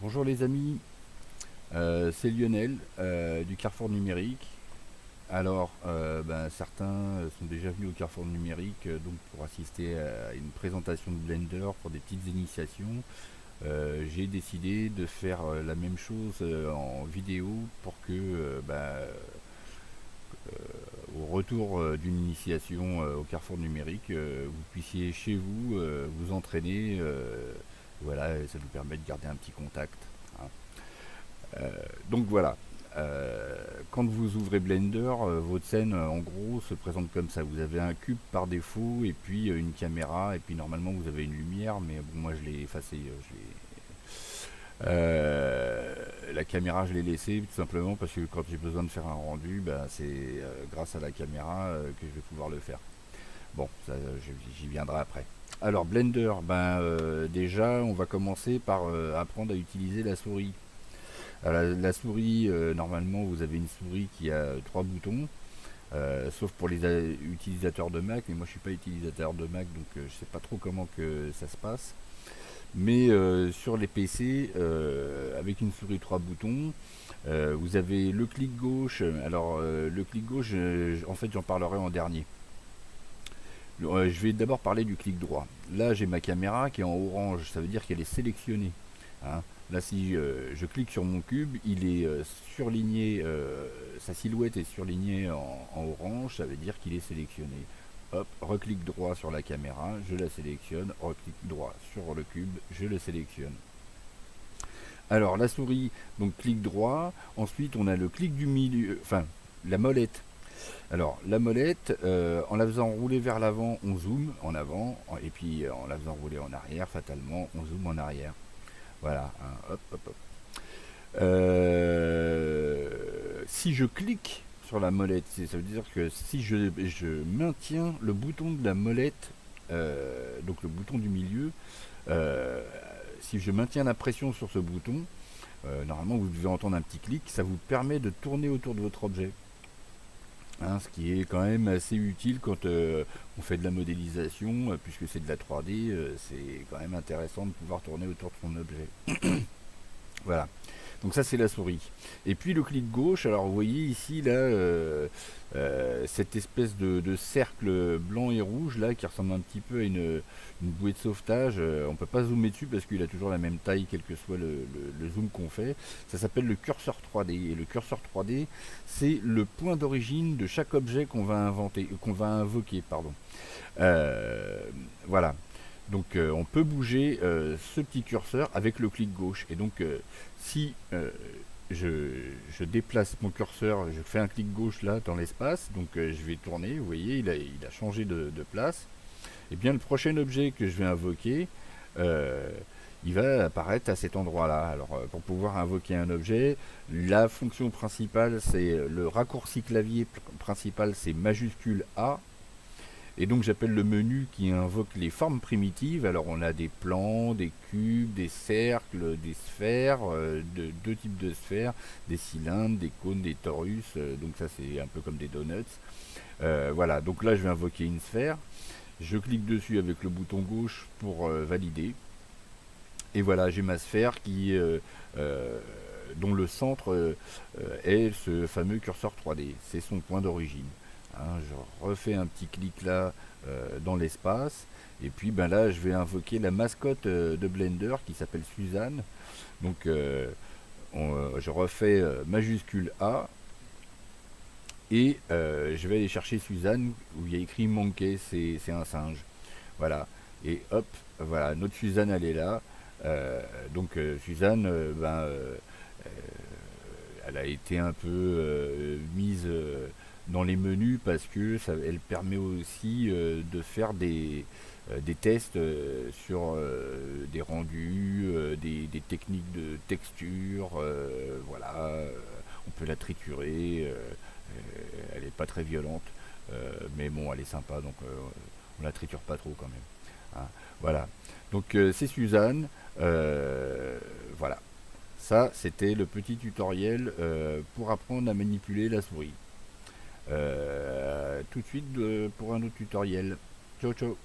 Bonjour les amis, c'est Lionel du Carrefour Numérique. Alors, certains sont déjà venus au Carrefour Numérique donc pour assister à une présentation de Blender pour des petites initiations. J'ai décidé de faire la même chose en vidéo pour que au retour d'une initiation au Carrefour Numérique, vous puissiez chez vous vous entraîner. Voilà, et ça nous permet de garder un petit contact, hein. Donc voilà. Euh, Quand vous ouvrez Blender, votre scène en gros se présente comme ça. Vous avez un cube par défaut et puis une caméra et puis normalement vous avez une lumière, mais bon moi je l'ai effacé. La caméra je l'ai laissée tout simplement parce que quand j'ai besoin de faire un rendu, c'est grâce à la caméra que je vais pouvoir le faire. Bon, ça, j'y viendrai après. Alors Blender, déjà on va commencer par apprendre à utiliser la souris. Alors, la souris, normalement, vous avez une souris qui a trois boutons, sauf pour les utilisateurs de Mac. Mais moi, je suis pas utilisateur de Mac, donc je sais pas trop comment que ça se passe. Mais sur les PC, avec une souris trois boutons, vous avez le clic gauche. Alors, le clic gauche, en fait, j'en parlerai en dernier. Je vais d'abord parler du clic droit. Là, j'ai ma caméra qui est en orange, ça veut dire qu'elle est sélectionnée, hein. Là, si je clique sur mon cube, il est surligné, sa silhouette est surlignée en orange, ça veut dire qu'il est sélectionné. Hop, reclic droit sur la caméra, je la sélectionne, reclic droit sur le cube, je le sélectionne. Alors, la souris, donc clic droit, ensuite on a le clic du milieu, enfin, la molette. Alors, la molette, en la faisant rouler vers l'avant, on zoome en avant, et puis en la faisant rouler en arrière, fatalement, on zoome en arrière. Voilà, hein, hop, hop, hop. Si je clique sur la molette, ça veut dire que si je maintiens le bouton de la molette, donc le bouton du milieu, euh, si je maintiens la pression sur ce bouton, normalement vous devez entendre un petit clic, ça vous permet de tourner autour de votre objet. Hein, ce qui est quand même assez utile quand on fait de la modélisation, puisque c'est de la 3D, c'est quand même intéressant de pouvoir tourner autour de son objet. Voilà. Donc ça c'est la souris. Et puis le clic gauche, alors vous voyez ici là cette espèce de cercle blanc et rouge là qui ressemble un petit peu à une bouée de sauvetage. On peut pas zoomer dessus parce qu'il a toujours la même taille quel que soit le zoom qu'on fait. Ça s'appelle le curseur 3D. Et le curseur 3D c'est le point d'origine de chaque objet qu'on va inventer, qu'on va invoquer, pardon. Euh, voilà. Donc on peut bouger ce petit curseur avec le clic gauche. Et donc si je, je déplace mon curseur, je fais un clic gauche là dans l'espace, donc je vais tourner, vous voyez, il a changé de place. Et bien le prochain objet que je vais invoquer, euh, il va apparaître à cet endroit-là. Alors pour pouvoir invoquer un objet, la fonction principale, c'est le raccourci clavier principal, c'est majuscule A. Et donc j'appelle le menu qui invoque les formes primitives. Alors on a des plans, des cubes, des cercles, des sphères, deux types de sphères, des cylindres, des cônes, des torus. Donc ça c'est un peu comme des donuts. Voilà, donc là je vais invoquer une sphère. Je clique dessus avec le bouton gauche pour valider. Et voilà, j'ai ma sphère euh, dont le centre est ce fameux curseur 3D. C'est son point d'origine. Hein, je refais un petit clic là dans l'espace. Et puis là, je vais invoquer la mascotte de Blender qui s'appelle Suzanne. Donc je refais majuscule A. Et je vais aller chercher Suzanne où il y a écrit Monkey, c'est un singe. Voilà. Et hop, voilà, notre Suzanne elle est là. Donc Suzanne, elle a été un peu mise dans les menus parce que elle permet aussi de faire des tests sur des rendus, des techniques de texture. Voilà, on peut la triturer. Elle n'est pas très violente, mais bon, elle est sympa, donc on la triture pas trop quand même, hein. Voilà. Donc c'est Suzanne. Voilà. Ça, c'était le petit tutoriel pour apprendre à manipuler la souris. Tout de suite pour un autre tutoriel. Ciao, ciao.